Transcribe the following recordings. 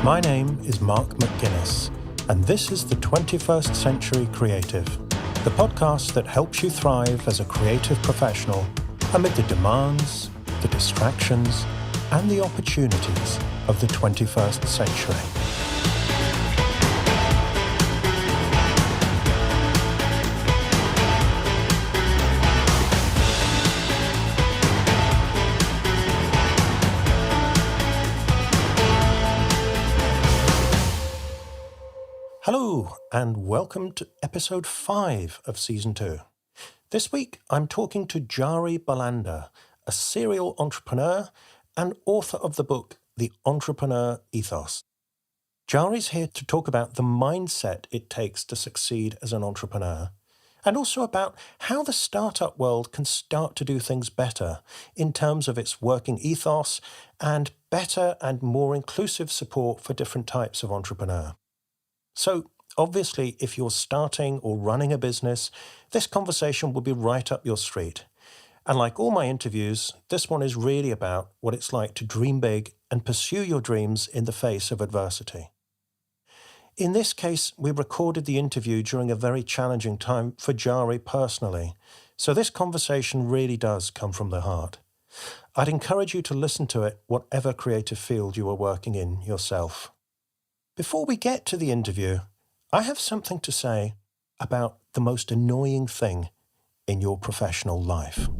My name is Mark McGuinness, and this is the 21st Century Creative, the podcast that helps you thrive as a creative professional amid the demands, the distractions, and the opportunities of the 21st century. Hello, and welcome to episode 5 of season 2. This week, I'm talking to Jarie Bolander, a serial entrepreneur and author of the book, The Entrepreneur Ethos. Jarie's here to talk about the mindset it takes to succeed as an entrepreneur, and also about how the startup world can start to do things better in terms of its working ethos and better and more inclusive support for different types of entrepreneur. So, obviously, if you're starting or running a business, this conversation will be right up your street. And like all my interviews, this one is really about what it's like to dream big and pursue your dreams in the face of adversity. In this case, we recorded the interview during a very challenging time for Jarie personally, so this conversation really does come from the heart. I'd encourage you to listen to it, whatever creative field you are working in yourself. Before we get to the interview, I have something to say about the most annoying thing in your professional life.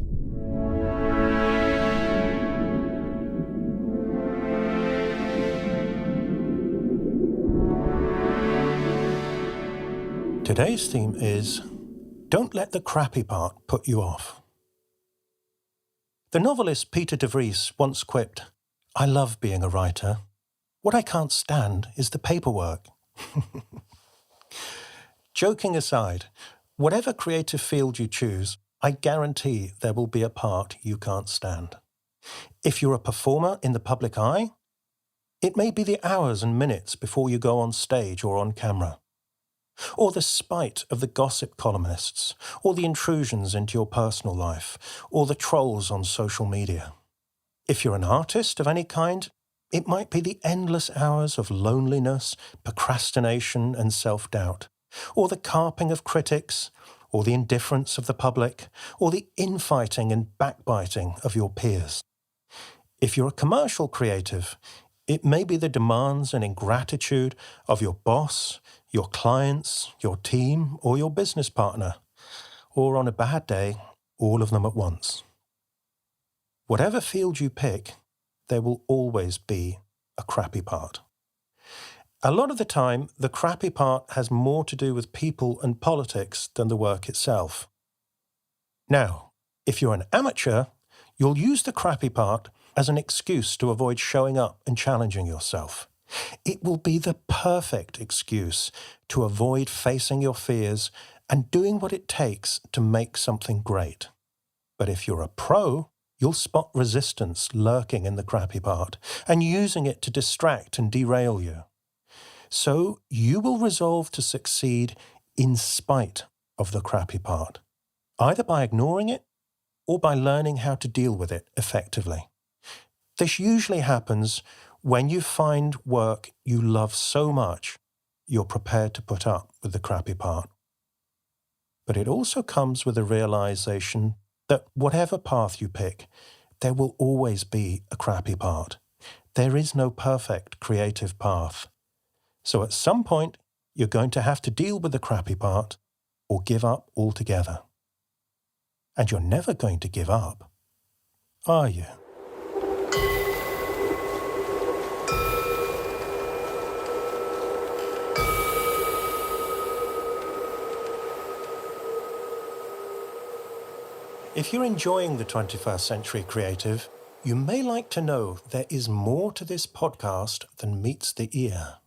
Today's theme is, don't let the crappy part put you off. The novelist Peter de Vries once quipped, "I love being a writer. What I can't stand is the paperwork." Joking aside, whatever creative field you choose, I guarantee there will be a part you can't stand. If you're a performer in the public eye, it may be the hours and minutes before you go on stage or on camera, or the spite of the gossip columnists, or the intrusions into your personal life, or the trolls on social media. If you're an artist of any kind, it might be the endless hours of loneliness, procrastination, and self-doubt, or the carping of critics, or the indifference of the public, or the infighting and backbiting of your peers. If you're a commercial creative, it may be the demands and ingratitude of your boss, your clients, your team, or your business partner, or on a bad day, all of them at once. Whatever field you pick, there will always be a crappy part. A lot of the time, the crappy part has more to do with people and politics than the work itself. Now, if you're an amateur, you'll use the crappy part as an excuse to avoid showing up and challenging yourself. It will be the perfect excuse to avoid facing your fears and doing what it takes to make something great. But if you're a pro, you'll spot resistance lurking in the crappy part and using it to distract and derail you. So you will resolve to succeed in spite of the crappy part, either by ignoring it or by learning how to deal with it effectively. This usually happens when you find work you love so much you're prepared to put up with the crappy part. But it also comes with a realization that whatever path you pick, there will always be a crappy part. There is no perfect creative path. So at some point, you're going to have to deal with the crappy part or give up altogether. And you're never going to give up, are you? If you're enjoying the 21st Century Creative, you may like to know there is more to this podcast than meets the ear.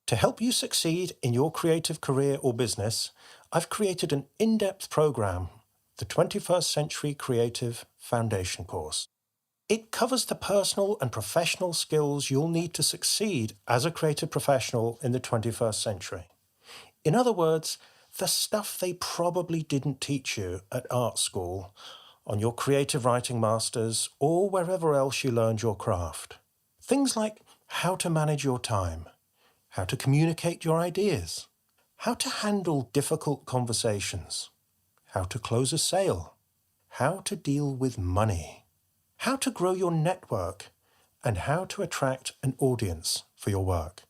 To help you succeed in your creative career or business, I've created an in-depth program, the 21st Century Creative Foundation Course. It covers the personal and professional skills you'll need to succeed as a creative professional in the 21st century. In other words, the stuff they probably didn't teach you at art school, on your creative writing masters, or wherever else you learned your craft. Things like how to manage your time, how to communicate your ideas, how to handle difficult conversations, how to close a sale, how to deal with money, how to grow your network, and how to attract an audience for your work.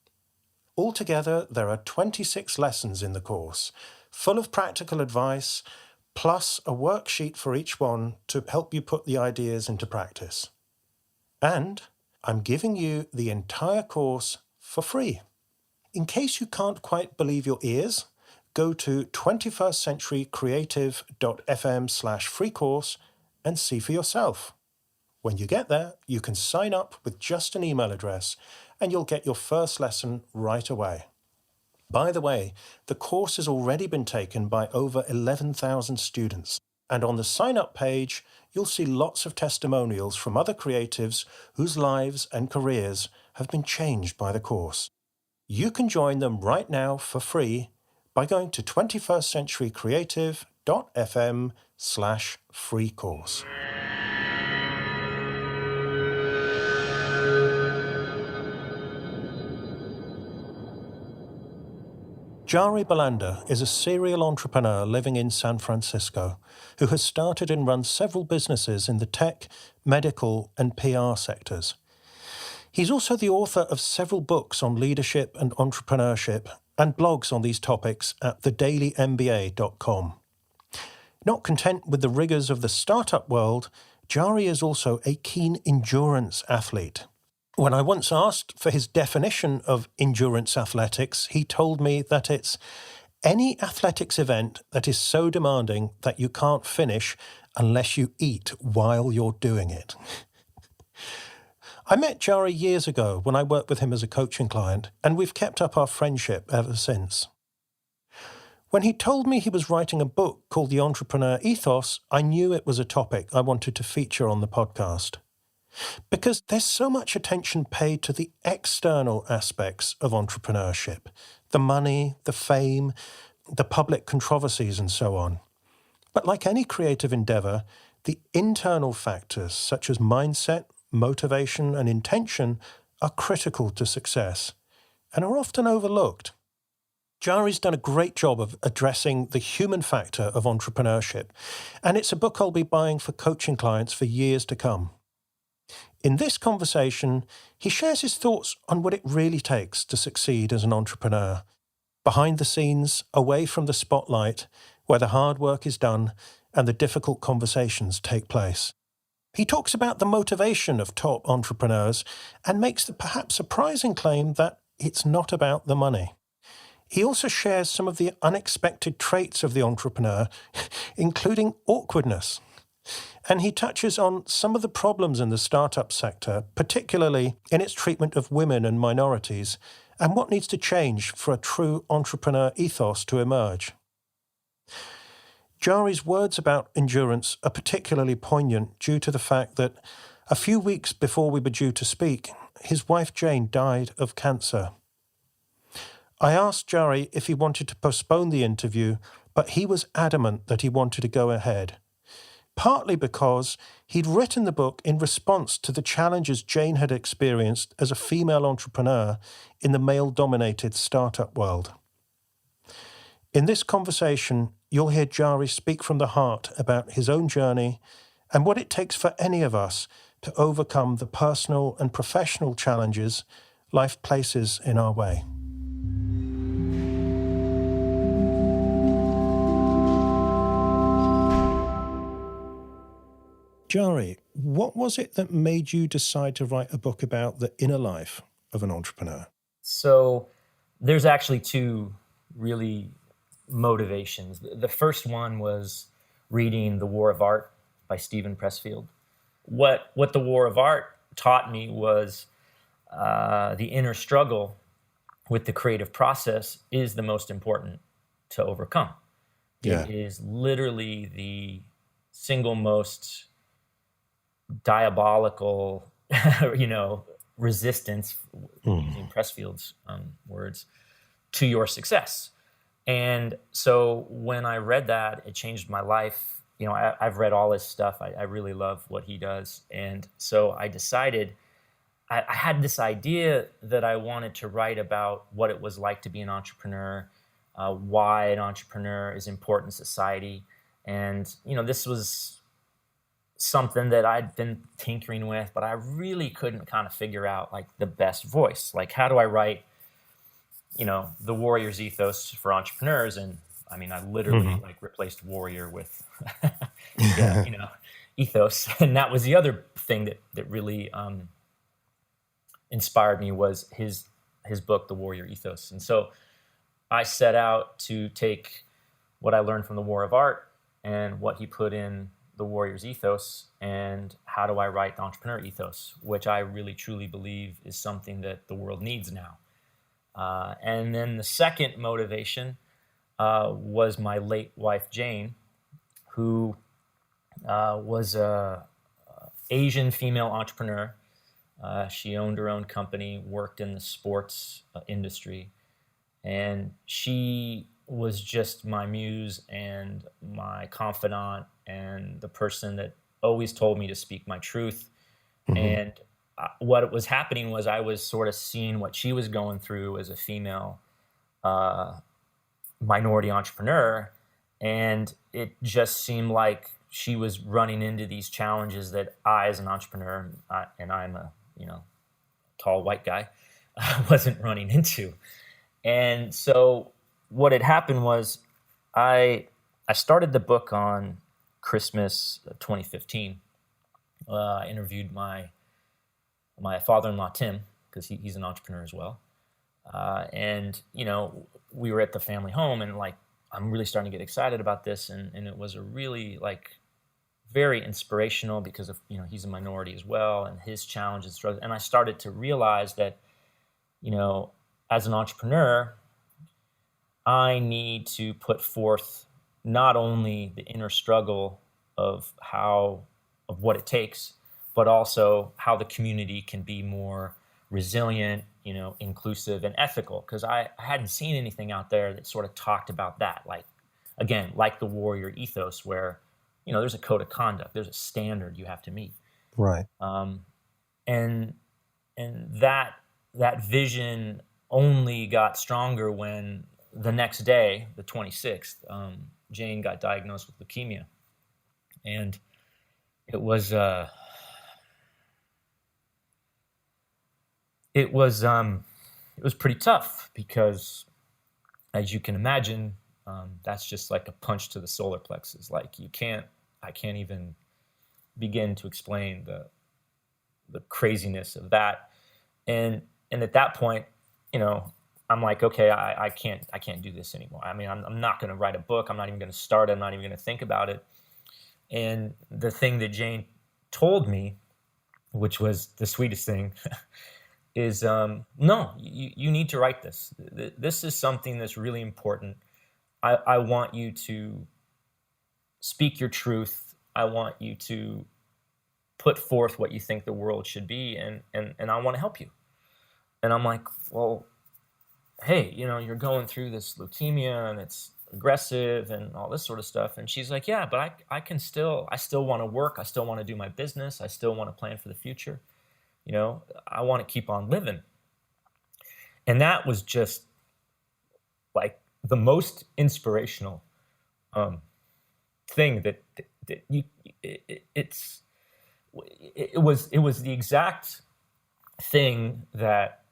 Altogether, there are 26 lessons in the course, full of practical advice, plus a worksheet for each one to help you put the ideas into practice. And I'm giving you the entire course for free. In case you can't quite believe your ears, go to 21stcenturycreative.fm/free course and see for yourself. When you get there, you can sign up with just an email address and you'll get your first lesson right away. By the way, the course has already been taken by over 11,000 students, and on the sign-up page, you'll see lots of testimonials from other creatives whose lives and careers have been changed by the course. You can join them right now for free by going to 21stcenturycreative.fm/free course. Jarie Bolander is a serial entrepreneur living in San Francisco who has started and run several businesses in the tech, medical, and PR sectors. He's also the author of several books on leadership and entrepreneurship and blogs on these topics at thedailymba.com. Not content with the rigours of the startup world, Jarie is also a keen endurance athlete. When I once asked for his definition of endurance athletics, he told me that it's any athletics event that is so demanding that you can't finish unless you eat while you're doing it. I met Jarie years ago when I worked with him as a coaching client, and we've kept up our friendship ever since. When he told me he was writing a book called The Entrepreneur Ethos, I knew it was a topic I wanted to feature on the podcast. Because there's so much attention paid to the external aspects of entrepreneurship, the money, the fame, the public controversies and so on. But like any creative endeavour, the internal factors such as mindset, motivation and intention are critical to success and are often overlooked. Jarie's done a great job of addressing the human factor of entrepreneurship, and it's a book I'll be buying for coaching clients for years to come. In this conversation, he shares his thoughts on what it really takes to succeed as an entrepreneur, behind the scenes, away from the spotlight, where the hard work is done and the difficult conversations take place. He talks about the motivation of top entrepreneurs and makes the perhaps surprising claim that it's not about the money. He also shares some of the unexpected traits of the entrepreneur, including awkwardness. And he touches on some of the problems in the startup sector, particularly in its treatment of women and minorities, and what needs to change for a true entrepreneur ethos to emerge. Jarie's words about endurance are particularly poignant due to the fact that a few weeks before we were due to speak, his wife Jane died of cancer. I asked Jarie if he wanted to postpone the interview, but he was adamant that he wanted to go ahead. Partly because he'd written the book in response to the challenges Jane had experienced as a female entrepreneur in the male-dominated startup world. In this conversation, you'll hear Jarie speak from the heart about his own journey and what it takes for any of us to overcome the personal and professional challenges life places in our way. Jarie, what was it that made you decide to write a book about the inner life of an entrepreneur? So there's actually two really motivations. The first one was reading The War of Art by Steven Pressfield. What The War of Art taught me was the inner struggle with the creative process is the most important to overcome. Yeah. It is literally the single most diabolical, resistance, using Pressfield's words, to your success. And so when I read that, it changed my life. I've read all his stuff. I really love what he does. And so I decided I had this idea that I wanted to write about what it was like to be an entrepreneur, why an entrepreneur is important in society. And, this was something that I'd been tinkering with, but I really couldn't kind of figure out like the best voice. Like, how do I write, the warrior's ethos for entrepreneurs? And I mean, I literally like replaced warrior with, ethos. And that was the other thing that really inspired me, was his book, The Warrior Ethos. And so I set out to take what I learned from the War of Art and what he put in the Warrior's Ethos, and how do I write the Entrepreneur Ethos, which I really truly believe is something that the world needs now. And then the second motivation was my late wife, Jane, who was a Asian female entrepreneur. She owned her own company, worked in the sports industry, and she was just my muse and my confidant and the person that always told me to speak my truth. And what was happening was I was sort of seeing what she was going through as a female minority entrepreneur, and it just seemed like she was running into these challenges that I, as an entrepreneur, and I'm a tall white guy, wasn't running into. And so what had happened was I started the book on Christmas 2015. I interviewed my father-in-law, Tim, because he's an entrepreneur as well. And we were at the family home, and like, I'm really starting to get excited about this. And it was a really like very inspirational, because of, he's a minority as well, and his challenges, struggles. And I started to realize that, as an entrepreneur, I need to put forth not only the inner struggle of what it takes, but also how the community can be more resilient, inclusive and ethical. Because I hadn't seen anything out there that sort of talked about that. Like, again, like the warrior ethos, where, there's a code of conduct, there's a standard you have to meet. Right. And that vision only got stronger when the next day, the 26th, Jane got diagnosed with leukemia. And it was pretty tough, because, as you can imagine, that's just like a punch to the solar plexus. Like, I can't even begin to explain the craziness of that. And at that point, I'm like, okay, I can't do this anymore. I mean, I'm not going to write a book. I'm not even going to start it. I'm not even going to think about it. And the thing that Jane told me, which was the sweetest thing, is, no, you need to write this. This is something that's really important. I want you to speak your truth. I want you to put forth what you think the world should be, and I want to help you. And I'm like, well, hey, you're going through this leukemia, and it's aggressive and all this sort of stuff. And she's like, yeah, but I still want to work. I still want to do my business. I still want to plan for the future. I want to keep on living. And that was just like the most inspirational thing that it was the exact thing that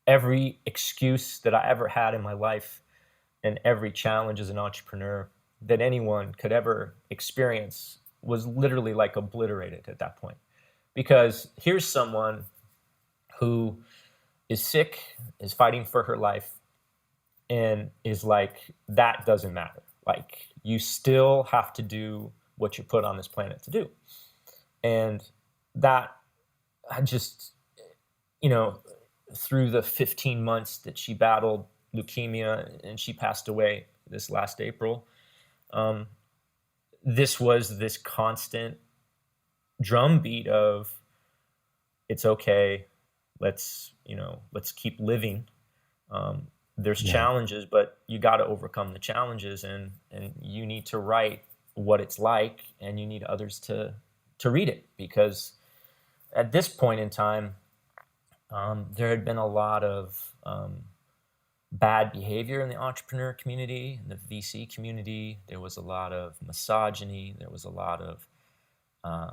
every excuse that I ever had in my life, and every challenge as an entrepreneur that anyone could ever experience, was literally like obliterated at that point. Because here's someone who is sick, is fighting for her life, and is like, that doesn't matter. Like, you still have to do what you're put on this planet to do. And that, I just, through the 15 months that she battled leukemia, and she passed away this last April, this was this constant drumbeat of, it's okay, let's keep living. There's challenges, but you got to overcome the challenges, and you need to write what it's like, and you need others to read it, because at this point in time, There had been a lot of bad behavior in the entrepreneur community, in the VC community. There was a lot of misogyny. There was a lot of, I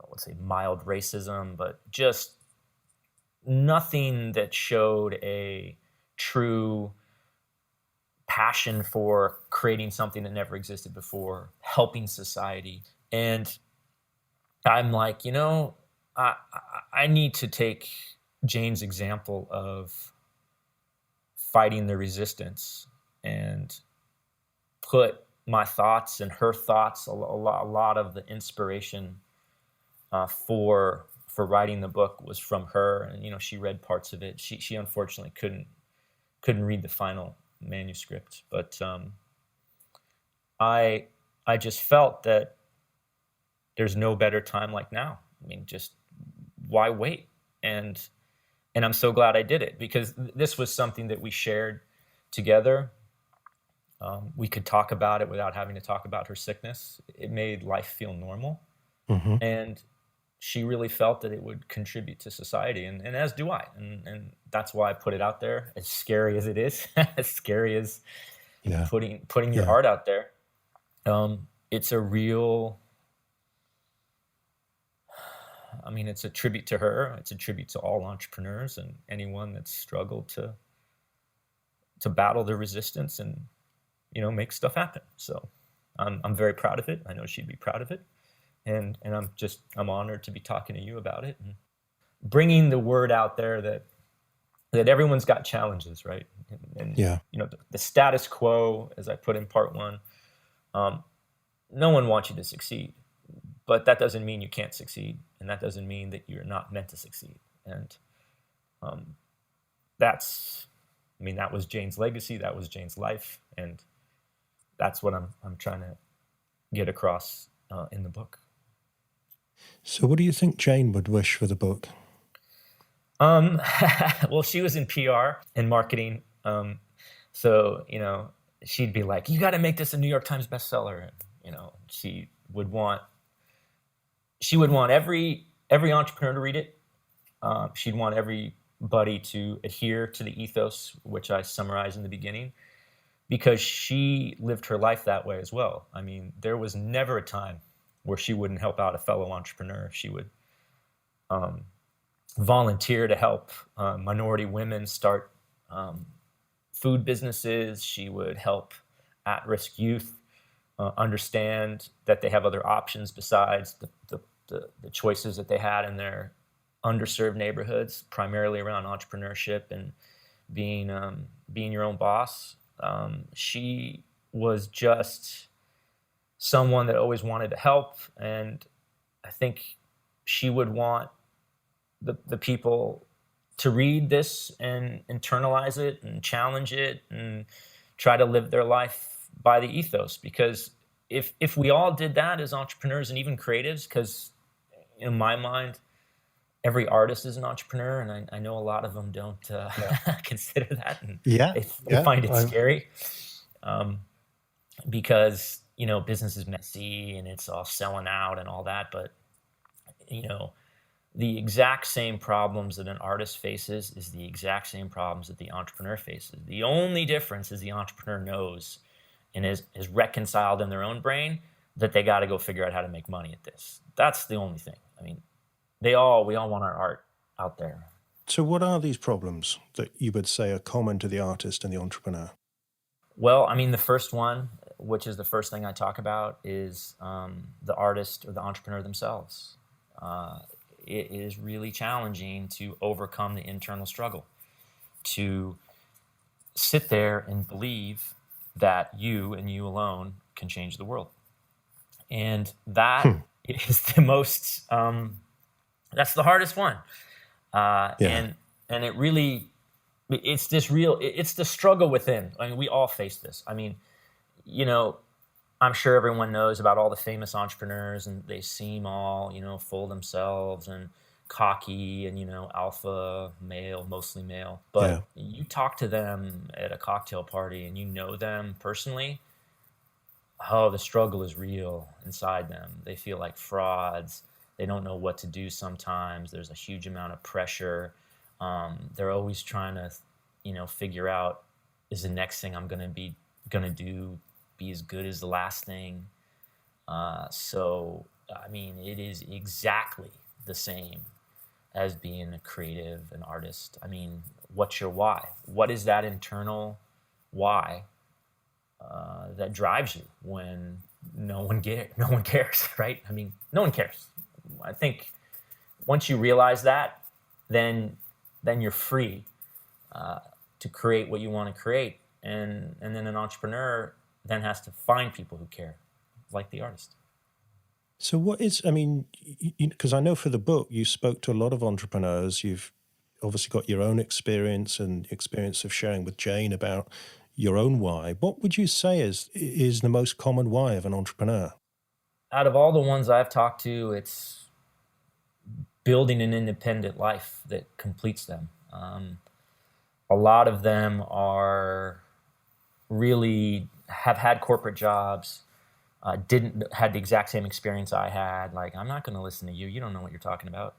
would say mild racism, but just nothing that showed a true passion for creating something that never existed before, helping society. And I'm like, I need to take Jane's example of fighting the resistance and put my thoughts and her thoughts, a lot of the inspiration for writing the book was from her. And, she read parts of it. She unfortunately couldn't read the final manuscript, but I just felt that there's no better time like now. I mean, just why wait? And I'm so glad I did it, because this was something that we shared together. We could talk about it without having to talk about her sickness. It made life feel normal. Mm-hmm. And she really felt that it would contribute to society, and as do I. And that's why I put it out there, as scary as it is, as scary as putting your heart out there. It's a real... it's a tribute to her. It's a tribute to all entrepreneurs and anyone that's struggled to battle the resistance and, make stuff happen. So I'm very proud of it. I know she'd be proud of it. And I'm honored to be talking to you about it and bringing the word out there that everyone's got challenges, right? And the status quo, as I put in part one, no one wants you to succeed. But that doesn't mean you can't succeed, and that doesn't mean that you're not meant to succeed. And that was Jane's legacy, that was Jane's life, and that's what I'm trying to get across in the book. So what do you think Jane would wish for the book? Well, she was in PR and marketing, so she'd be like, "You got to make this a New York Times bestseller." She would want every entrepreneur to read it. She'd want everybody to adhere to the ethos, which I summarized in the beginning, because she lived her life that way as well. There was never a time where she wouldn't help out a fellow entrepreneur. She would volunteer to help minority women start food businesses. She would help at-risk youth understand that they have other options besides the choices that they had in their underserved neighborhoods, primarily around entrepreneurship and being your own boss. She was just someone that always wanted to help, and I think she would want the people to read this and internalize it and challenge it and try to live their life by the ethos. Because if we all did that as entrepreneurs and even creatives, because in my mind, every artist is an entrepreneur, and I know a lot of them don't consider that, and they find it scary, because business is messy and it's all selling out and all that. But the exact same problems that an artist faces is the exact same problems that the entrepreneur faces. The only difference is the entrepreneur knows and is reconciled in their own brain that they got to go figure out how to make money at this. That's the only thing. We all want our art out there. So what are these problems that you would say are common to the artist and the entrepreneur? Well, the first one, which is the first thing I talk about, is the artist or the entrepreneur themselves. It is really challenging to overcome the internal struggle, to sit there and believe that you and you alone can change the world. And that is the most, that's the hardest one. And it really, it's the struggle within. We all face this. I'm sure everyone knows about all the famous entrepreneurs, and they seem all, full of themselves and cocky and, alpha male, mostly male. But you talk to them at a cocktail party and you know them personally, the struggle is real inside them. They feel like frauds. They don't know what to do sometimes. There's a huge amount of pressure. They're always trying to, figure out, is the next thing I'm gonna do be as good as the last thing? So, I mean, it is exactly the same as being a creative, an artist. I mean, what's your why? What is that internal why that drives you when no one cares, right? I mean, no one cares. I think once you realize that, then you're free to create what you want to create, and then an entrepreneur then has to find people who care, like the artist. So what is, I mean, because I know for the book, you spoke to a lot of entrepreneurs. You've obviously got your own experience and experience of sharing with Jane about your own why. What would you say is the most common why of an entrepreneur? Out of all the ones I've talked to, it's building an independent life that completes them. A lot of them are really have had corporate jobs, didn't had the exact same experience I had. Like, I'm not going to listen to you. You don't know what you're talking about.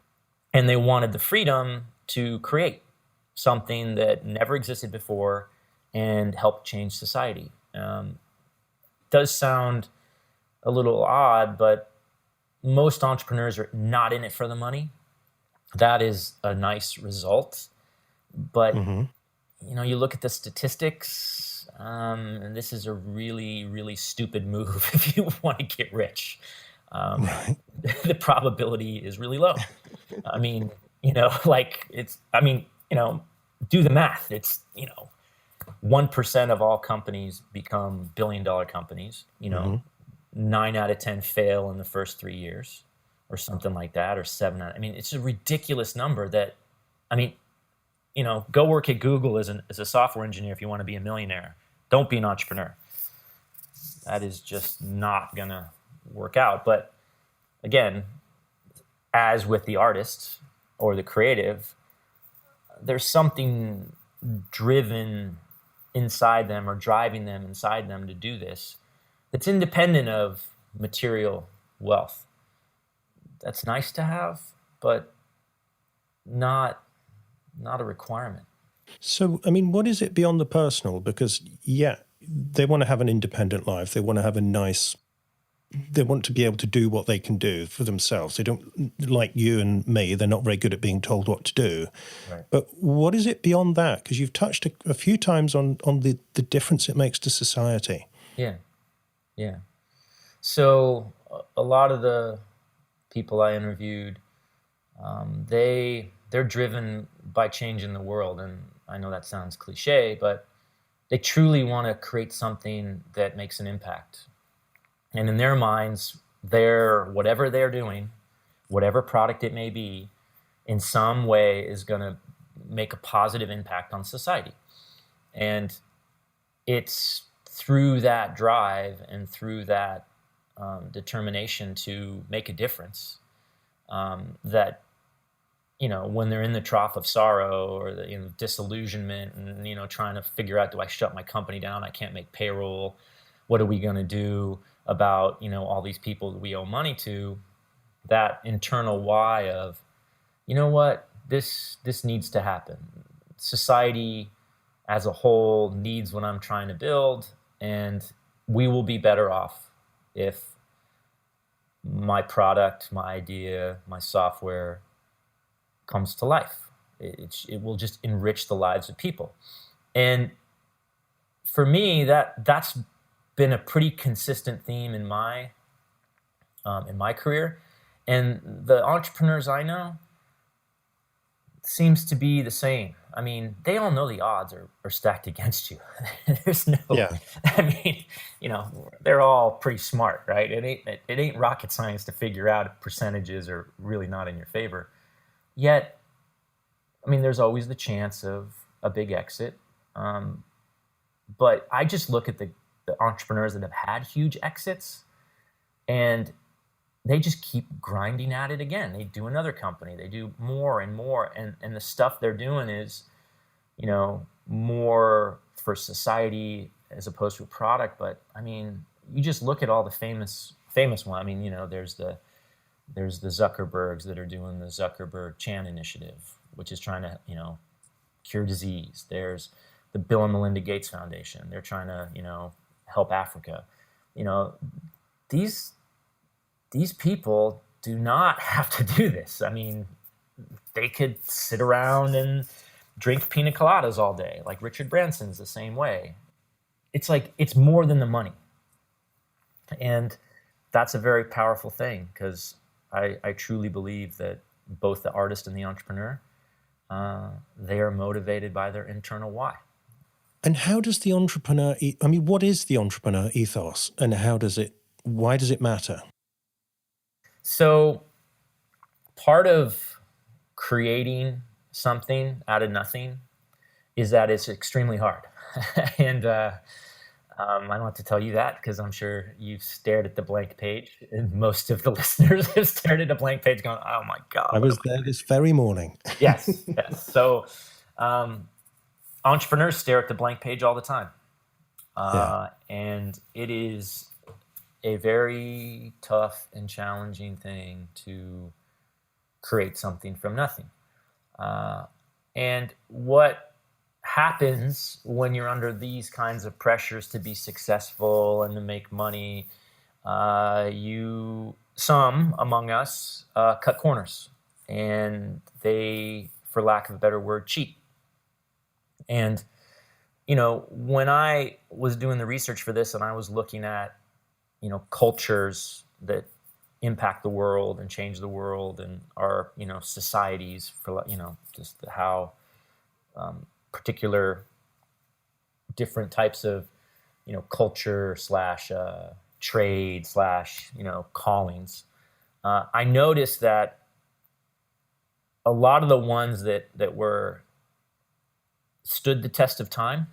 And they wanted the freedom to create something that never existed before and help change society. Does sound a little odd, but most entrepreneurs are not in it for the money. That is a nice result. But, you look at the statistics, and this is a really, really stupid move if you want to get rich. Right. The probability is really low. I mean, do the math. It's, 1% of all companies become billion-dollar companies. 9 out of 10 fail in the first 3 years or something like that, or 7 out. I mean, it's a ridiculous number that, go work at Google as a software engineer if you want to be a millionaire. Don't be an entrepreneur. That is just not going to work out. But again, as with the artist or the creative, there's something driven inside them or driving them inside them to do this that's independent of material wealth. That's nice to have, but not a requirement. So, I mean, what is it beyond the personal? Because, yeah, they want to have an independent life. They want to have they want to be able to do what they can do for themselves. They don't, like you and me, they're not very good at being told what to do. Right. But what is it beyond that? Because you've touched a few times on the difference it makes to society. Yeah. So a lot of the people I interviewed, they're driven by changing the world. And I know that sounds cliche, but they truly want to create something that makes an impact. And in their minds, whatever they're doing, whatever product it may be, in some way is going to make a positive impact on society. And it's through that drive and through that determination to make a difference that, when they're in the trough of sorrow or the disillusionment and, trying to figure out, do I shut my company down? I can't make payroll. What are we going to do about, all these people that we owe money to? That internal why of, what, this needs to happen. Society as a whole needs what I'm trying to build, and we will be better off if my product, my idea, my software comes to life. It will just enrich the lives of people. And for me, that's been a pretty consistent theme in my career. And the entrepreneurs I know seems to be the same. I mean, they all know the odds are stacked against you. There's no, Yeah. I mean, they're all pretty smart, right? It ain't rocket science to figure out if percentages are really not in your favor. Yet, I mean, there's always the chance of a big exit. But I just look at the entrepreneurs that have had huge exits, and they just keep grinding at it again. They do another company. They do more and more. And the stuff they're doing is, more for society as opposed to a product. But, I mean, you just look at all the famous one. I mean, there's the There's the Zuckerbergs that are doing the Zuckerberg Chan Initiative, which is trying to, cure disease. There's the Bill and Melinda Gates Foundation. They're trying to, help Africa. These people do not have to do this. I mean, they could sit around and drink pina coladas all day. Like Richard Branson's the same way. It's like, it's more than the money. And that's a very powerful thing, because I truly believe that both the artist and the entrepreneur, they are motivated by their internal why. And how does the entrepreneur, what is the entrepreneur ethos, and why does it matter? So part of creating something out of nothing is that it's extremely hard. And I don't have to tell you that, because I'm sure you've stared at the blank page, and most of the listeners have stared at a blank page going, oh my God. I was there this very morning. Yes. So entrepreneurs stare at the blank page all the time. And it is a very tough and challenging thing to create something from nothing. And what happens when you're under these kinds of pressures to be successful and to make money, some among us cut corners, and they, for lack of a better word, cheat. And, when I was doing the research for this, and I was looking at, cultures that impact the world and change the world and our, societies, for, just how particular different types of, culture / trade / callings. I noticed that a lot of the ones that stood the test of time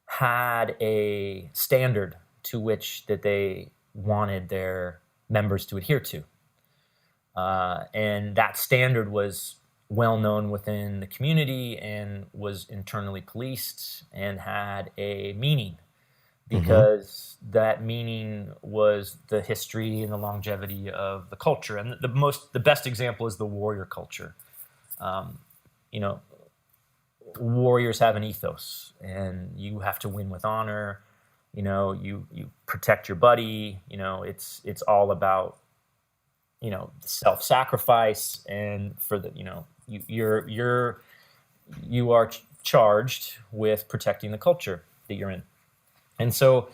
had a standard to which that they wanted their members to adhere to. And that standard was well known within the community and was internally policed and had a meaning, because that meaning was the history and the longevity of the culture. And the best example is the warrior culture. Warriors have an ethos, and you have to win with honor. You protect your buddy. It's all about, self-sacrifice, and for the, you are charged with protecting the culture that you're in. And so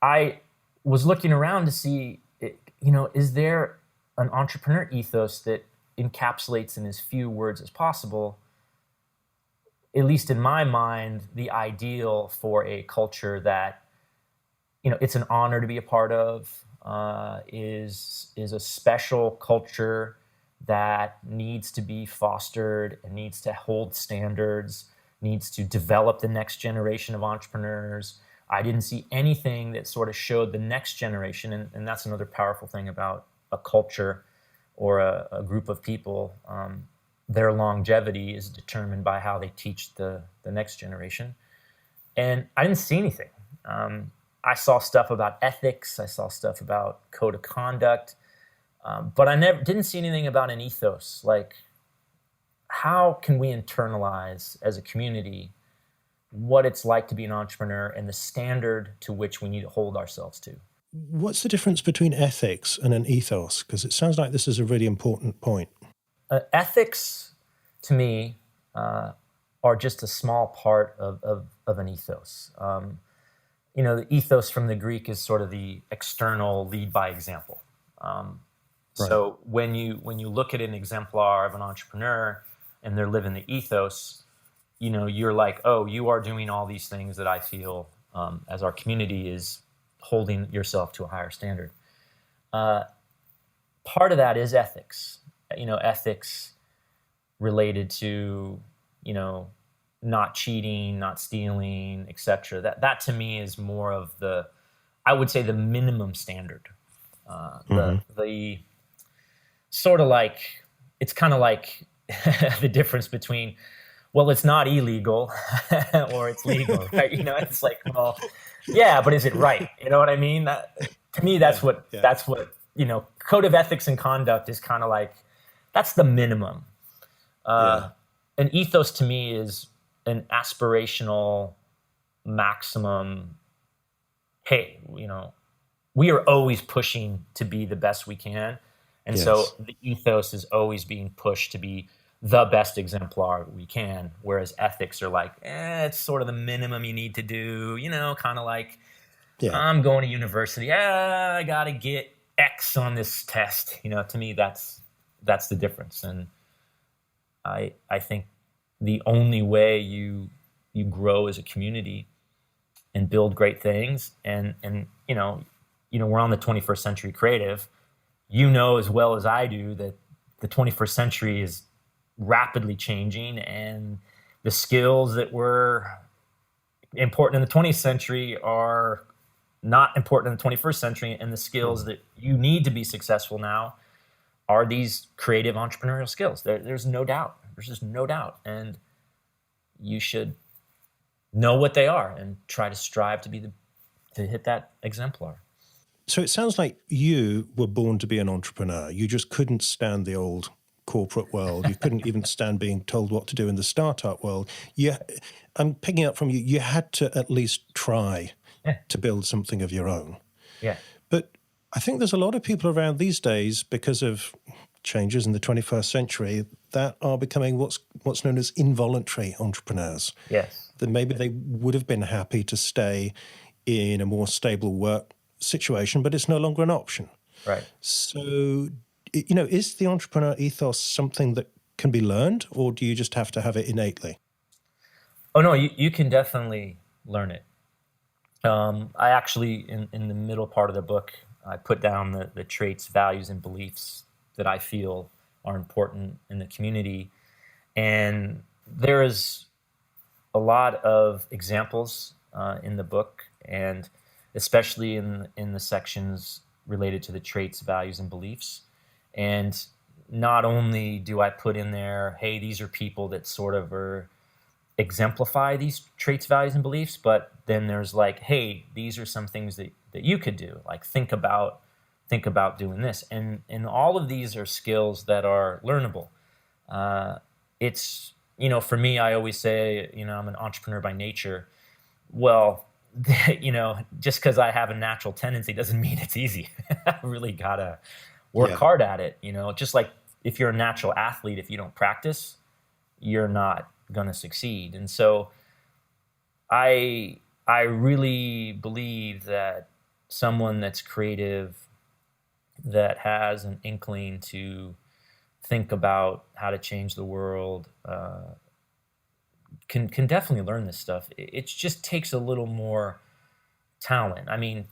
I was looking around to see, is there an entrepreneur ethos that encapsulates in as few words as possible, at least in my mind, the ideal for a culture that, it's an honor to be a part of, is a special culture that needs to be fostered and needs to hold standards, needs to develop the next generation of entrepreneurs. I didn't see anything that sort of showed the next generation, and that's another powerful thing about a culture or a group of people. Their longevity is determined by how they teach the next generation. And I didn't see anything. I saw stuff about ethics. I saw stuff about code of conduct. But I didn't see anything about an ethos. Like, how can we internalize as a community what it's like to be an entrepreneur and the standard to which we need to hold ourselves to? What's the difference between ethics and an ethos? Because it sounds like this is a really important point. Ethics, to me, are just a small part of an ethos. The ethos from the Greek is sort of the external lead by example. Right. So when you look at an exemplar of an entrepreneur and they're living the ethos, you're like, oh, you are doing all these things that I feel as our community is holding yourself to a higher standard. Part of that is ethics. Ethics related to, not cheating, not stealing, etc. That to me is more of I would say the minimum standard. The sort of like, it's kind of like the difference between, well, it's not illegal or it's legal, right? It's like, well, yeah, but is it right? You know what I mean? To me, that's what code of ethics and conduct is kind of like, that's the minimum. An ethos to me is an aspirational maximum. Hey, we are always pushing to be the best we can. And so the ethos is always being pushed to be the best exemplar we can. Whereas ethics are like, it's sort of the minimum you need to do, kind of like, I'm going to university. I got to get X on this test. To me, that's the difference. And I think the only way you grow as a community and build great things, and we're on the 21st century creative, as well as I do that the 21st century is rapidly changing, and the skills that were important in the 20th century are not important in the 21st century, and the skills that you need to be successful now are these creative entrepreneurial skills. There's no doubt. There's just no doubt. And you should know what they are and try to strive to hit that exemplar. So it sounds like you were born to be an entrepreneur. You just couldn't stand the old corporate world. You couldn't even stand being told what to do in the startup world. I'm picking up from you, you had to at least try to build something of your own. Yeah. But I think there's a lot of people around these days, because of changes in the 21st century, that are becoming what's known as involuntary entrepreneurs. Yes. That maybe they would have been happy to stay in a more stable work situation, but it's no longer an option. Right. So, is the entrepreneur ethos something that can be learned, or do you just have to have it innately? Oh, no, you can definitely learn it. I actually, in the middle part of the book, I put down the traits, values, and beliefs that I feel are important in the community. And there is a lot of examples in the book, and especially in the sections related to the traits, values, and beliefs. And not only do I put in there, hey, these are people that sort of exemplify these traits, values, and beliefs, but then there's like, hey, these are some things that you could do. Like think about doing this. And all of these are skills that are learnable. It's, for me, I always say, I'm an entrepreneur by nature. Well, just because I have a natural tendency doesn't mean it's easy. I really gotta work hard at it. Just like if you're a natural athlete, if you don't practice, you're not going to succeed. And so I really believe that someone that's creative, that has an inkling to think about how to change the world, can definitely learn this stuff. It just takes a little more talent. I mean,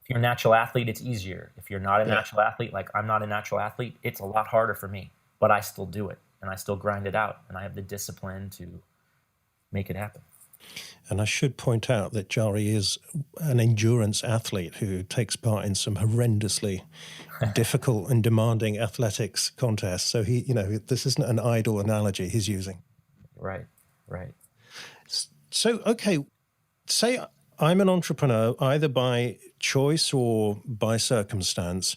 if you're a natural athlete, it's easier. If you're not a natural athlete, like I'm not a natural athlete, it's a lot harder for me, but I still do it and I still grind it out and I have the discipline to make it happen. And I should point out that Jarie is an endurance athlete who takes part in some horrendously difficult and demanding athletics contests. So this isn't an idle analogy he's using. Right. So, okay, say I'm an entrepreneur, either by choice or by circumstance.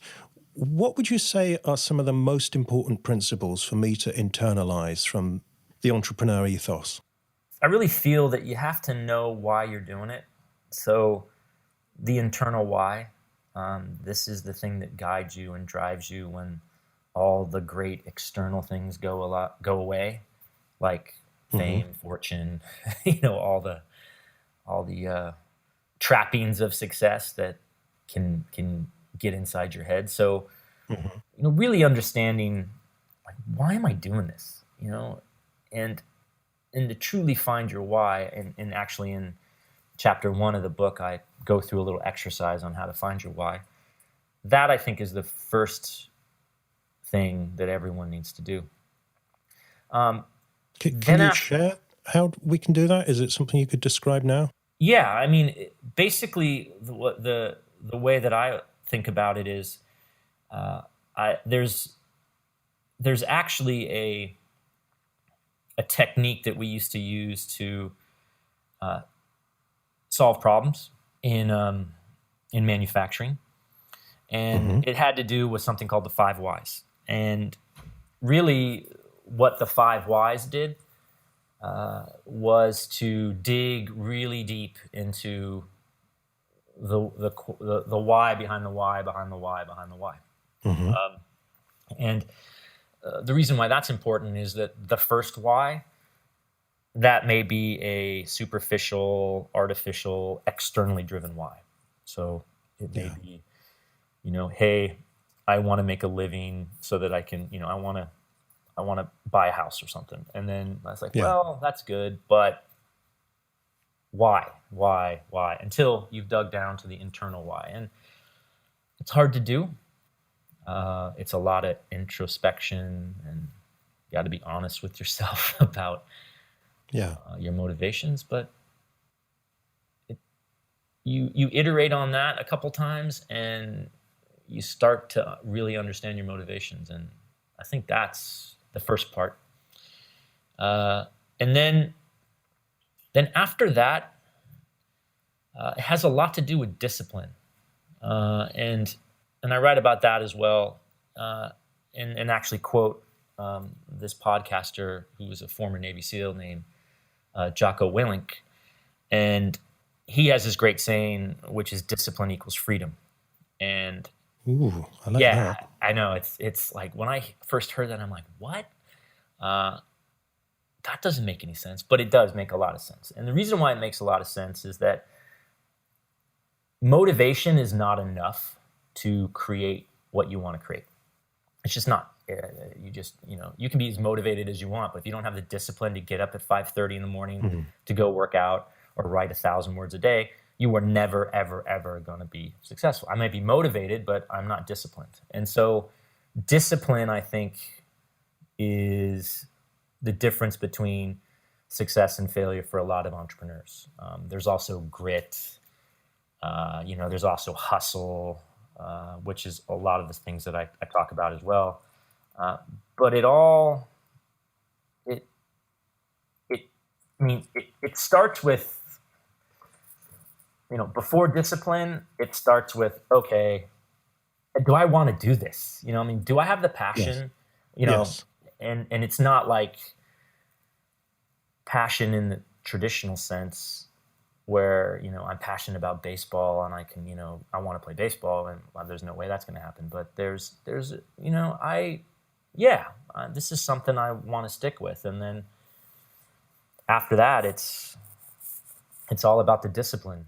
What would you say are some of the most important principles for me to internalize from the entrepreneur ethos? I really feel that you have to know why you're doing it. So the internal why, this is the thing that guides you and drives you when all the great external things go away, like fame, fortune, all the trappings of success that can get inside your head. So, really understanding, like, why am I doing this? And to truly find your why, and actually in chapter 1 of the book, I go through a little exercise on how to find your why. That, I think, is the first thing that everyone needs to do. Can you share how we can do that? Is it something you could describe now? Yeah, I mean, basically, the way that I think about it is, there's actually a technique that we used to use to solve problems in manufacturing, And it had to do with something called the 5 whys. And really what the 5 whys did was to dig really deep into the why behind the why behind the why behind the why. And the reason why that's important is that the first why, that may be a superficial, artificial, externally driven why. So it may be, hey, I want to make a living so that I can, I want to buy a house or something. And then I was like, well, that's good, but why, until you've dug down to the internal why. And it's hard to do. It's a lot of introspection, and you got to be honest with yourself about your motivations. But you iterate on that a couple times, and you start to really understand your motivations. And I think that's the first part. And then after that, it has a lot to do with discipline. And I write about that as well, and actually quote this podcaster who was a former Navy SEAL named Jocko Willink. And he has this great saying, which is discipline equals freedom. And ooh, I like that. I know. It's like when I first heard that, I'm like, what? That doesn't make any sense, but it does make a lot of sense. And the reason why it makes a lot of sense is that motivation is not enough to create what you want to create. It's just not. You can be as motivated as you want, but if you don't have the discipline to get up at 5:30 in the morning to go work out or write 1,000 words a day, you are never, ever, ever going to be successful. I might be motivated, but I'm not disciplined. And so discipline, I think, is the difference between success and failure for a lot of entrepreneurs. There's also grit. There's also hustle, which is a lot of the things that I talk about as well. But it starts with, before discipline, it starts with, okay, do I want to do this? Do I have the passion? Yes. And it's not like passion in the traditional sense where, I'm passionate about baseball and I can, I want to play baseball, and there's no way that's going to happen. But there's, this is something I want to stick with. And then after that, it's all about the discipline.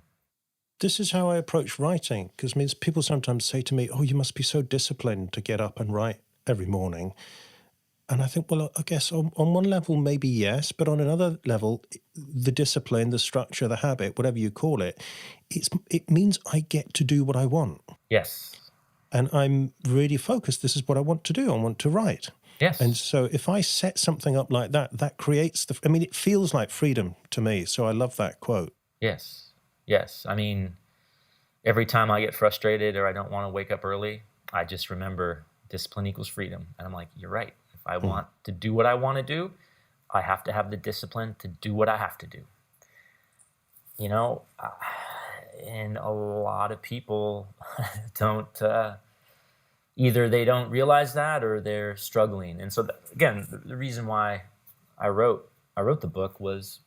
This is how I approach writing, because people sometimes say to me, oh, you must be so disciplined to get up and write every morning. And I think, well, I guess on one level, maybe yes, but on another level, the discipline, the structure, the habit, whatever you call it, it means I get to do what I want. Yes. And I'm really focused. This is what I want to do. I want to write. Yes. And so if I set something up like that, that creates it feels like freedom to me. So I love that quote. Yes. Yes. Every time I get frustrated or I don't want to wake up early, I just remember discipline equals freedom. And I'm like, you're right. If I want to do what I want to do, I have to have the discipline to do what I have to do. And a lot of people don't, either they don't realize that or they're struggling. And so, again, the reason why I wrote the book was,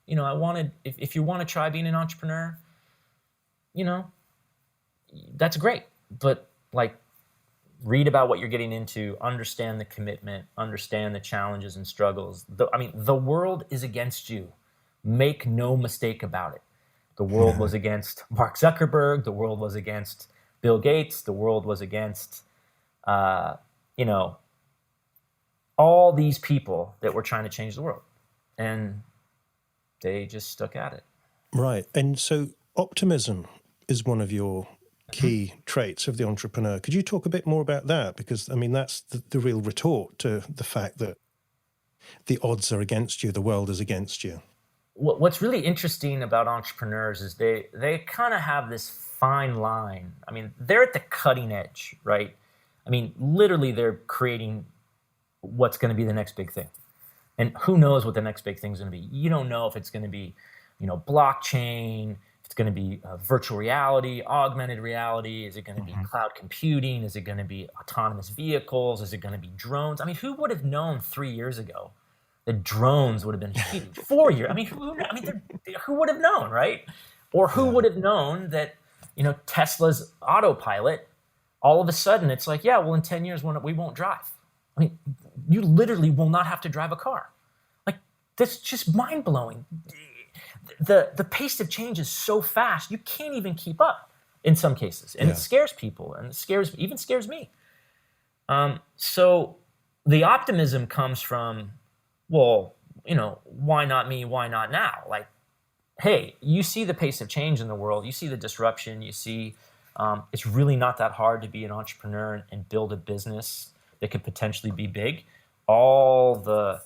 I wanted, if you want to try being an entrepreneur, that's great. But read about what you're getting into, understand the commitment, understand the challenges and struggles. The world is against you. Make no mistake about it. The world was against Mark Zuckerberg. The world was against Bill Gates. The world was against, all these people that were trying to change the world. And they just stuck at it. Right. And so optimism is one of your key traits of the entrepreneur. Could you talk a bit more about that? Because, that's the real retort to the fact that the odds are against you, the world is against you. What's really interesting about entrepreneurs is they kind of have this fine line. They're at the cutting edge, right? Literally they're creating what's going to be the next big thing. And who knows what the next big thing is going to be? You don't know if it's going to be, blockchain, It's going to be virtual reality, augmented reality. Is it going to be cloud computing? Is it going to be autonomous vehicles? Is it going to be drones? I mean, who would have known 3 years ago that drones would have been huge? 4 years. I mean, who would have known, right? Or who would have known that, Tesla's autopilot, all of a sudden it's like, yeah, well, in 10 years we won't drive. I mean, you literally will not have to drive a car. Like, that's just mind blowing. The pace of change is so fast, you can't even keep up in some cases. And it scares people, and it scares me. So the optimism comes from, well, why not me? Why not now? Like, hey, you see the pace of change in the world. You see the disruption. You see it's really not that hard to be an entrepreneur and build a business that could potentially be big. All the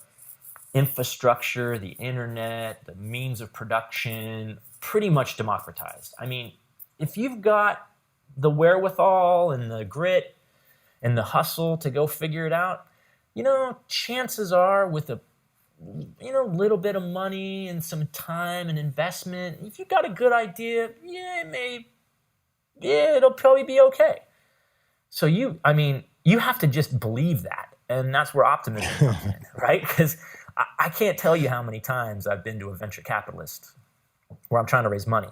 infrastructure, the internet, the means of production, pretty much democratized. I mean, if you've got the wherewithal and the grit and the hustle to go figure it out, chances are with a little bit of money and some time and investment, if you've got a good idea, it'll probably be okay. So you have to just believe that. And that's where optimism comes in, right? Because I can't tell you how many times I've been to a venture capitalist where I'm trying to raise money.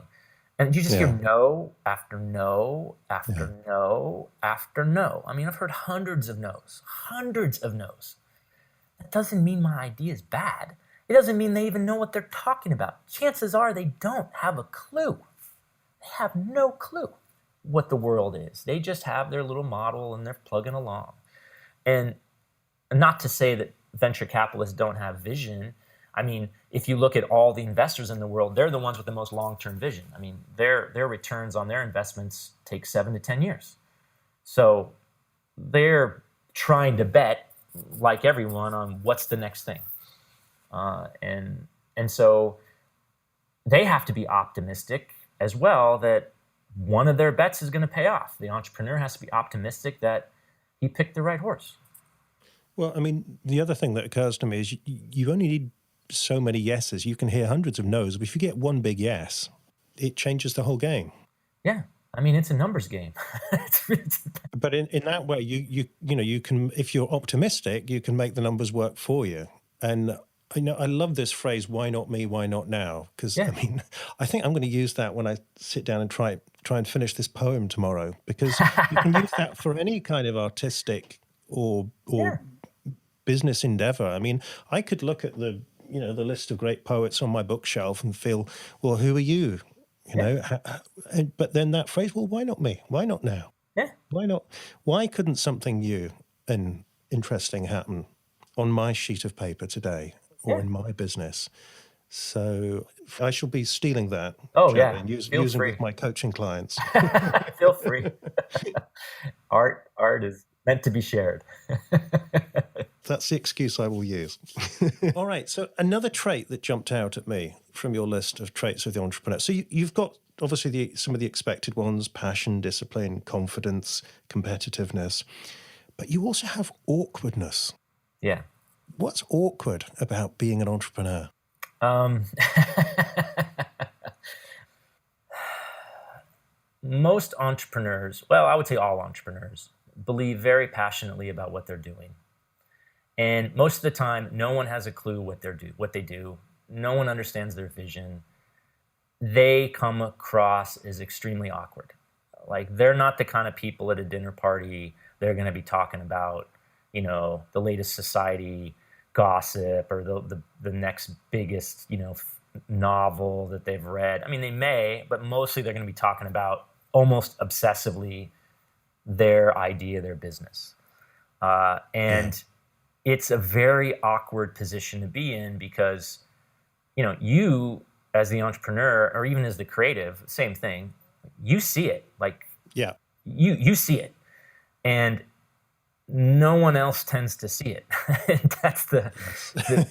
And you just hear no after no after no after no. I mean, I've heard hundreds of no's. That doesn't mean my idea is bad. It doesn't mean they even know what they're talking about. Chances are they don't have a clue. They have no clue what the world is. They just have their little model and they're plugging along. And not to say that venture capitalists don't have vision. I mean, if you look at all the investors in the world, they're the ones with the most long-term vision. I mean, their returns on their investments take 7 to 10 years. So they're trying to bet, like everyone, on what's the next thing. And so they have to be optimistic as well that one of their bets is going to pay off. The entrepreneur has to be optimistic that he picked the right horse. Well, I mean, the other thing that occurs to me is you only need so many yeses. You can hear hundreds of no's, but if you get one big yes, it changes the whole game. Yeah. I mean, it's a numbers game. But in that way, you can, if you're optimistic, you can make the numbers work for you. And I love this phrase, why not me, why not now? Because, I mean, I think I'm going to use that when I sit down and try and finish this poem tomorrow, because you can use that for any kind of artistic or business endeavor. I mean, I could look at the list of great poets on my bookshelf and feel, well, who are you? But then that phrase, well, why not me? Why not now? Yeah. Why not? Why couldn't something new and interesting happen on my sheet of paper today or in my business? So I shall be stealing that. Oh, Jarie, and Feel using free. it with my coaching clients. Feel free. Art is meant to be shared. That's the excuse I will use. All right. So another trait that jumped out at me from your list of traits of the entrepreneur. So you've got obviously some of the expected ones: passion, discipline, confidence, competitiveness. But you also have awkwardness. Yeah. What's awkward about being an entrepreneur? Most entrepreneurs, well, I would say all entrepreneurs, believe very passionately about what they're doing. And most of the time, no one has a clue what they do. No one understands their vision. They come across as extremely awkward. Like, they're not the kind of people at a dinner party that are going to be talking about, the latest society gossip or the next biggest, novel that they've read. I mean, they may, but mostly they're going to be talking about almost obsessively their idea, their business. It's a very awkward position to be in because, you as the entrepreneur or even as the creative, same thing, you see it. Like, you see it. And no one else tends to see it. And that's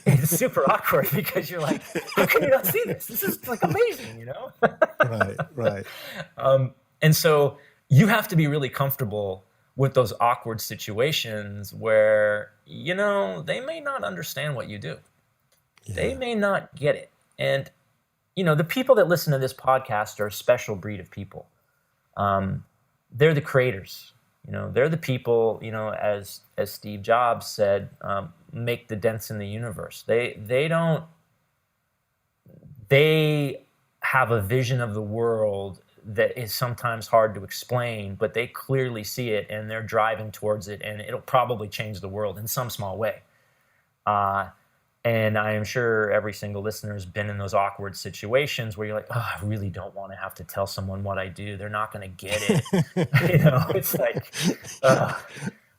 it's super awkward because you're like, how can you not see this? This is like amazing, Right. And so you have to be really comfortable with those awkward situations where, they may not understand what you do. Yeah. They may not get it. And, the people that listen to this podcast are a special breed of people. They're the creators. They're the people, as Steve Jobs said, make the dents in the universe. They have a vision of the world that is sometimes hard to explain, but they clearly see it and they're driving towards it, and it'll probably change the world in some small way. And I am sure every single listener has been in those awkward situations where you're like, oh, I really don't want to have to tell someone what I do. They're not going to get it. It's like,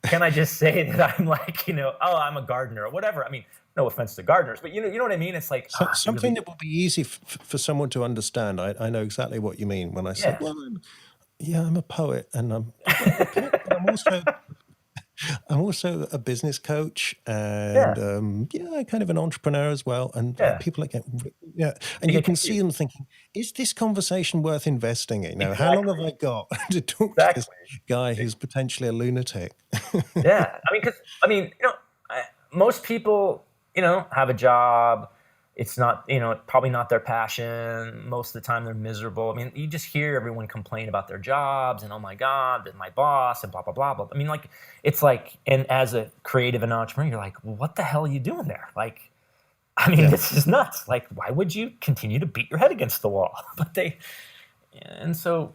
can I just say that I'm like, oh, I'm a gardener or whatever. I mean, no offense to gardeners, but you know what I mean? It's like something that will be easy for someone to understand. I know exactly what you mean when I say, well, I'm a poet, and I'm also a business coach, and kind of an entrepreneur as well. And people that and you can see them thinking, is this conversation worth investing in? Exactly. How long have I got to talk to this guy who's potentially a lunatic? Most people, have a job. It's not, probably not their passion. Most of the time they're miserable. I mean, you just hear everyone complain about their jobs and, oh my God, that my boss and blah, blah, blah, blah. I mean, it's like, and as a creative and entrepreneur, you're like, well, what the hell are you doing there? Like, this is nuts. Like, why would you continue to beat your head against the wall? And so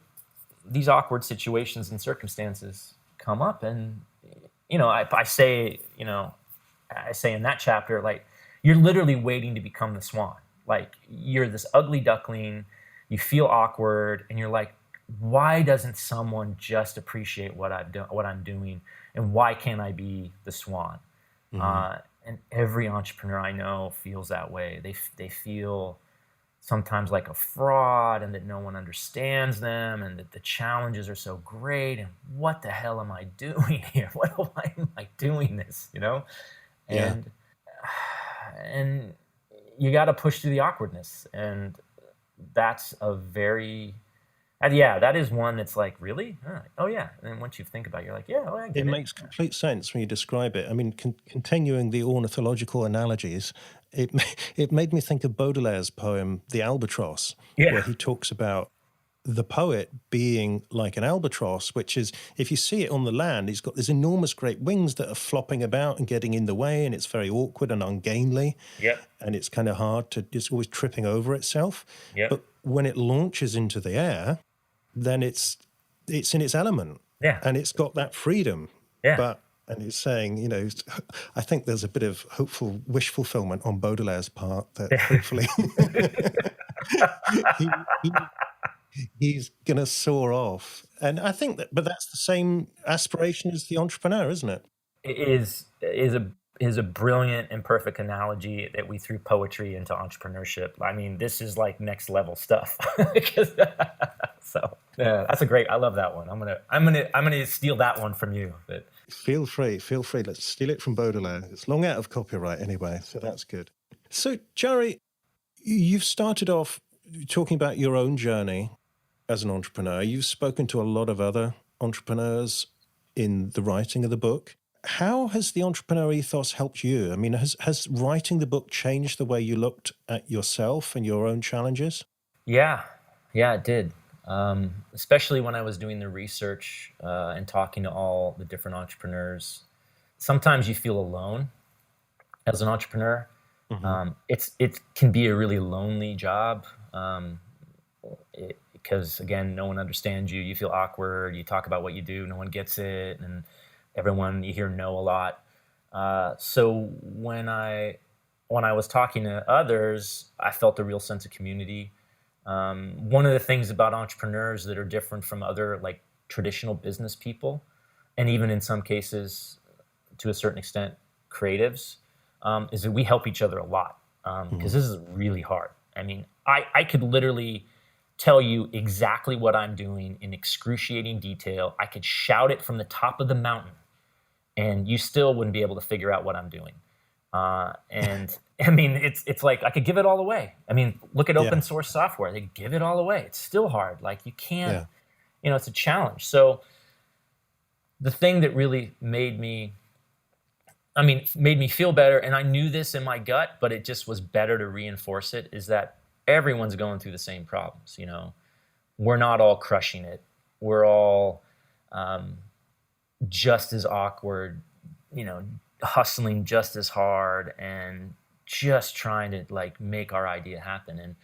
these awkward situations and circumstances come up, and, I say in that chapter, like, you're literally waiting to become the swan. Like, you're this ugly duckling, you feel awkward, and you're like, why doesn't someone just appreciate what I'm doing, and why can't I be the swan? Mm-hmm. And every entrepreneur I know feels that way. They feel sometimes like a fraud, and that no one understands them, and that the challenges are so great, and what the hell am I doing here? Why am I doing this? And you got to push through the awkwardness. And that's that is one that's like, really? Oh, yeah. And once you think about it, you're like, I get it. It makes complete sense when you describe it. I mean, continuing the ornithological analogies, it made me think of Baudelaire's poem, The Albatross, where he talks about the poet being like an albatross, which is, if you see it on the land, he's got these enormous great wings that are flopping about and getting in the way, and it's very awkward and ungainly. And it's kind of hard it's always tripping over itself. But when it launches into the air, then it's in its element. And it's got that freedom. And it's saying, I think there's a bit of hopeful wish fulfillment on Baudelaire's part that hopefully he's going to soar off. And I think but that's the same aspiration as the entrepreneur, isn't it? It is a brilliant and perfect analogy that we threw poetry into entrepreneurship. I mean, this is like next level stuff. So that's I love that one. I'm gonna steal that one from you. But feel free. Let's steal it from Baudelaire. It's long out of copyright anyway, so that's good. So, Jarie, you've started off talking about your own journey as an entrepreneur. You've spoken to a lot of other entrepreneurs in the writing of the book. How has the Entrepreneur Ethos helped you? I mean, has writing the book changed the way you looked at yourself and your own challenges? Yeah, it did. Especially when I was doing the research and talking to all the different entrepreneurs. Sometimes you feel alone as an entrepreneur. Mm-hmm. It can be a really lonely job because, again, no one understands you. You feel awkward. You talk about what you do. No one gets it. And everyone, you hear no a lot. So when I was talking to others, I felt a real sense of community. One of the things about entrepreneurs that are different from other like traditional business people, and even in some cases, to a certain extent, creatives, is that we help each other a lot because this is really hard. I mean, I could literally tell you exactly what I'm doing in excruciating detail. I could shout it from the top of the mountain, and you still wouldn't be able to figure out what I'm doing. And I mean, it's like I could give it all away. I mean, look at open source software. They give it all away. It's still hard. Like you can't, it's a challenge. So the thing that really made me feel better, and I knew this in my gut, but it just was better to reinforce it, is that everyone's going through the same problems. We're not all crushing it. We're all just as awkward, hustling just as hard and just trying to like make our idea happen.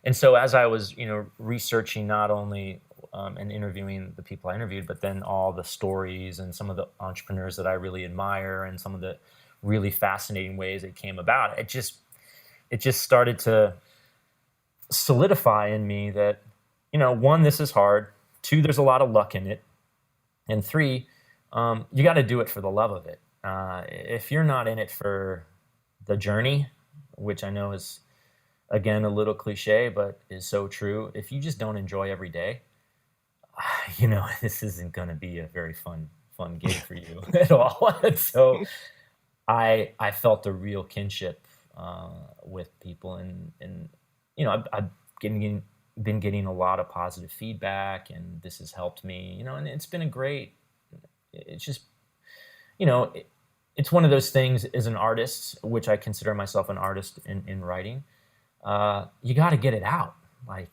And so as I was, researching not only and interviewing the people I interviewed, but then all the stories and some of the entrepreneurs that I really admire and some of the really fascinating ways it came about, it just started to solidify in me that, one, this is hard. Two, there's a lot of luck in it. And three, you got to do it for the love of it. If you're not in it for the journey, which I know is, again, a little cliche, but is so true. If you just don't enjoy every day, this isn't going to be a very fun gig for you at all. And so I felt a real kinship with people, and I've been getting a lot of positive feedback, and this has helped me, and it's been it's just, it's one of those things as an artist, which I consider myself an artist in writing. You got to get it out. Like,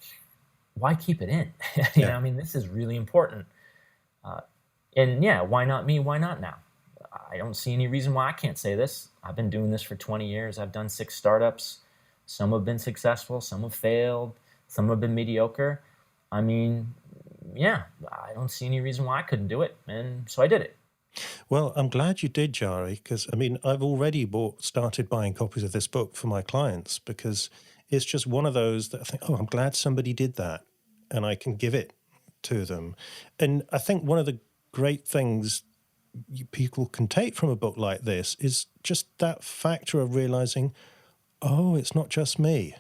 why keep it in? This is really important. And yeah, why not me? Why not now? I don't see any reason why I can't say this. I've been doing this for 20 years. I've done 6 startups. Some have been successful. Some have failed. Some have been mediocre. I don't see any reason why I couldn't do it. And so I did it. Well, I'm glad you did, Jarie, because I've already started buying copies of this book for my clients, because it's just one of those that I think, I'm glad somebody did that and I can give it to them. And I think one of the great things people can take from a book like this is just that factor of realizing, it's not just me.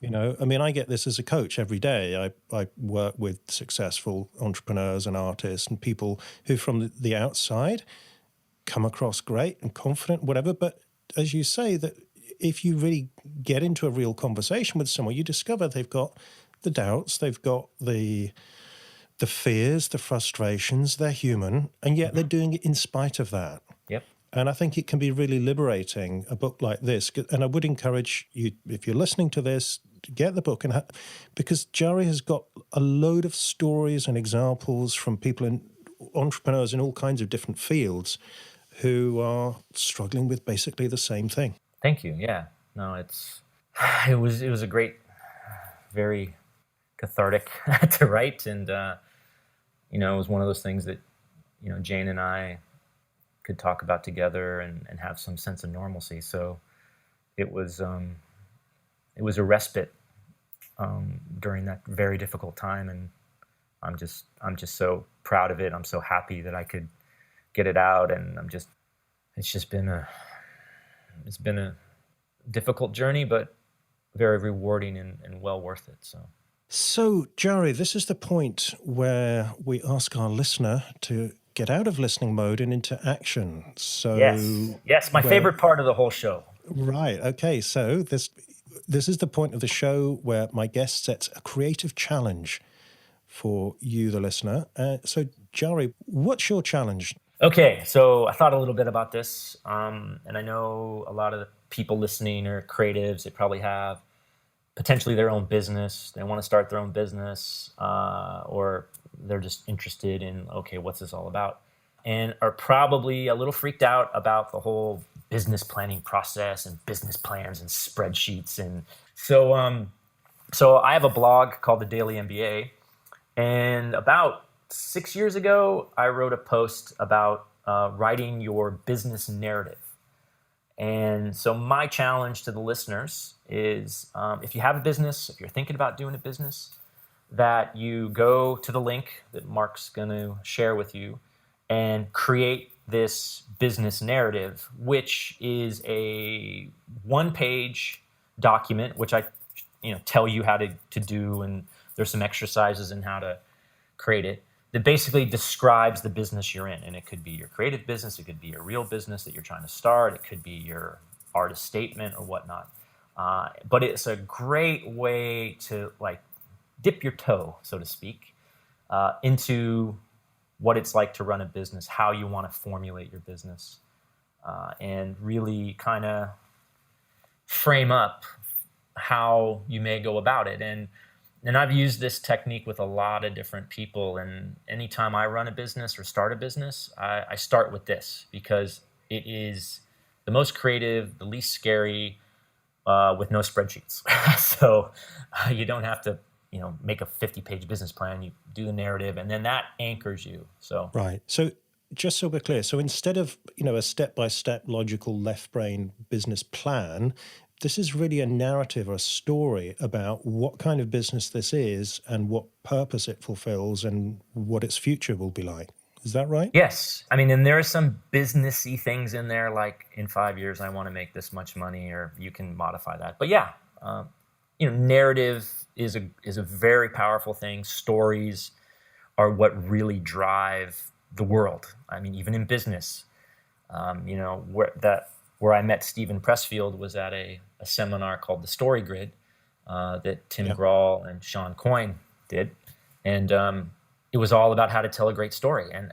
I get this as a coach every day. I work with successful entrepreneurs and artists and people who from the outside come across great and confident, whatever. But as you say, that if you really get into a real conversation with someone, you discover they've got the doubts, they've got the fears, the frustrations, they're human, and yet they're doing it in spite of that. Yep. And I think it can be really liberating, a book like this. And I would encourage you, if you're listening to this, to get the book. Because Jarie has got a load of stories and examples from people entrepreneurs in all kinds of different fields who are struggling with basically the same thing. Thank you. Yeah. No, it was a great, very cathartic to write. And, it was one of those things that, Jane and I could talk about together and have some sense of normalcy. So it was a respite during that very difficult time, and I'm just so proud of it. I'm so happy that I could get it out, and it's been a difficult journey, but very rewarding and well worth it. So, Jarie, this is the point where we ask our listener to get out of listening mode and into action. So yes, my favorite part of the whole show. Right. Okay. So this is the point of the show where my guest sets a creative challenge for you, the listener. So, Jarie, what's your challenge? Okay. So I thought a little bit about this, and I know a lot of the people listening are creatives. They probably have potentially their own business. They want to start their own business, or they're just interested in, okay, what's this all about? And are probably a little freaked out about the whole business planning process and business plans and spreadsheets. And so I have a blog called The Daily MBA. And about 6 years ago, I wrote a post about writing your business narrative. And so my challenge to the listeners is, if you have a business, if you're thinking about doing a business, that you go to the link that Mark's going to share with you and create this business narrative, which is a 1-page document, which I tell you how to do, and there's some exercises in how to create it, that basically describes the business you're in. And it could be your creative business, it could be a real business that you're trying to start, it could be your artist statement or whatnot. But it's a great way to dip your toe, so to speak, into what it's like to run a business, how you want to formulate your business, and really kind of frame up how you may go about it. And I've used this technique with a lot of different people. And anytime I run a business or start a business, I start with this because it is the most creative, the least scary, with no spreadsheets. So you don't have to, make a 50-page business plan. You do the narrative, and then that anchors you. So right. So just so we're clear, so instead of a step-by-step logical left brain business plan, this is really a narrative or a story about what kind of business this is and what purpose it fulfills and what its future will be like. Is that right? yes, I mean, and there are some businessy things in there, like in 5 years I want to make this much money, or you can modify that. But yeah, narrative is a very powerful thing. Stories are what really drive the world. I mean, even in business, where I met Stephen Pressfield was at a seminar called the Story Grid that Tim Grahl and Sean Coyne did, and it was all about how to tell a great story. And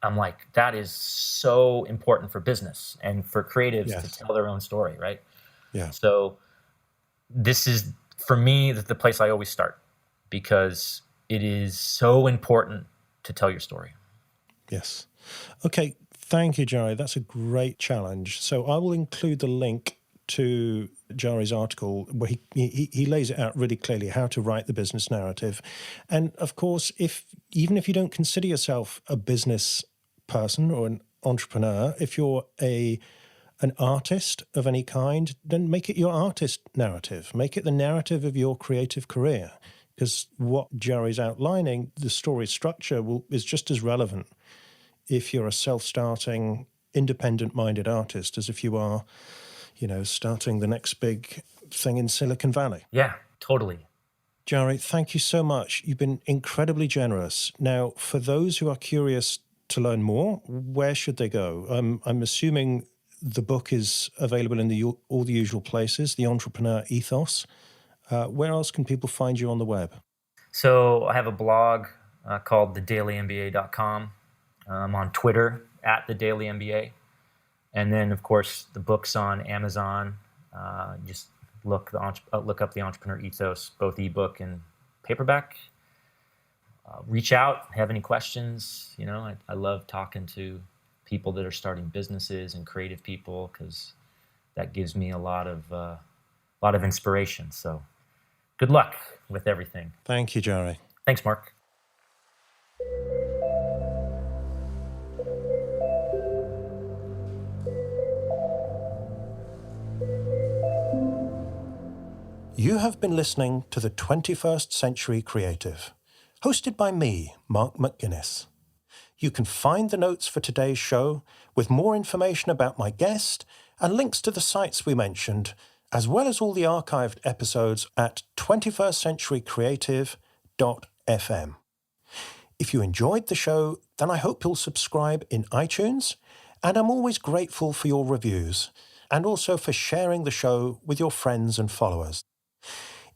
I'm like, that is so important for business and for creatives to tell their own story, right? Yeah. So this is, for me, the place I always start, because it is so important to tell your story. Yes. Okay. Thank you, Jarie. That's a great challenge. So I will include the link to Jarie's article where he lays it out really clearly how to write the business narrative. And of course, even if you don't consider yourself a business person or an entrepreneur, if you're an artist of any kind, then make it your artist narrative. Make it the narrative of your creative career. Because what Jarie's outlining, the story structure, is just as relevant if you're a self-starting, independent-minded artist as if you are, starting the next big thing in Silicon Valley. Yeah, totally. Jarie, thank you so much. You've been incredibly generous. Now, for those who are curious to learn more, where should they go? I'm assuming the book is available in all the usual places, the Entrepreneur Ethos. Where else can people find you on the web? So I have a blog called thedailymba.com. I'm on Twitter @thedailymba. And then, of course, the book's on Amazon. Just look up the Entrepreneur Ethos, both ebook and paperback. Reach out, have any questions. I love talking to people that are starting businesses and creative people, because that gives me a lot of inspiration. So good luck with everything. Thank you, Jarie. Thanks, Mark. You have been listening to the 21st Century Creative, hosted by me, Mark McGuinness. You can find the notes for today's show with more information about my guest and links to the sites we mentioned, as well as all the archived episodes at 21stcenturycreative.fm. If you enjoyed the show, then I hope you'll subscribe in iTunes, and I'm always grateful for your reviews and also for sharing the show with your friends and followers.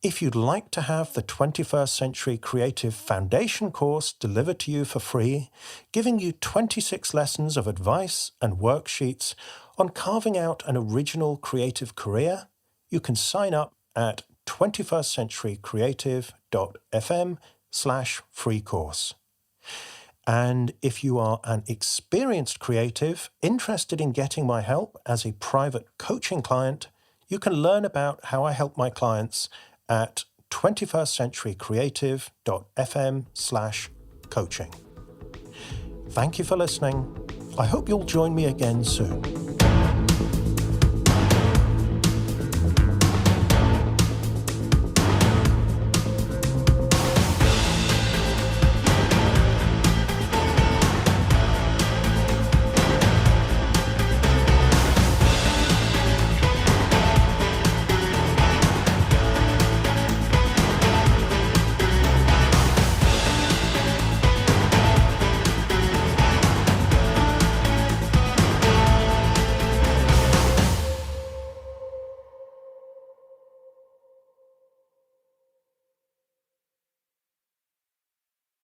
If you'd like to have the 21st Century Creative Foundation course delivered to you for free, giving you 26 lessons of advice and worksheets on carving out an original creative career, you can sign up at 21stcenturycreative.fm/free course. And if you are an experienced creative interested in getting my help as a private coaching client, you can learn about how I help my clients at 21stcenturycreative.fm/coaching. Thank you for listening. I hope you'll join me again soon.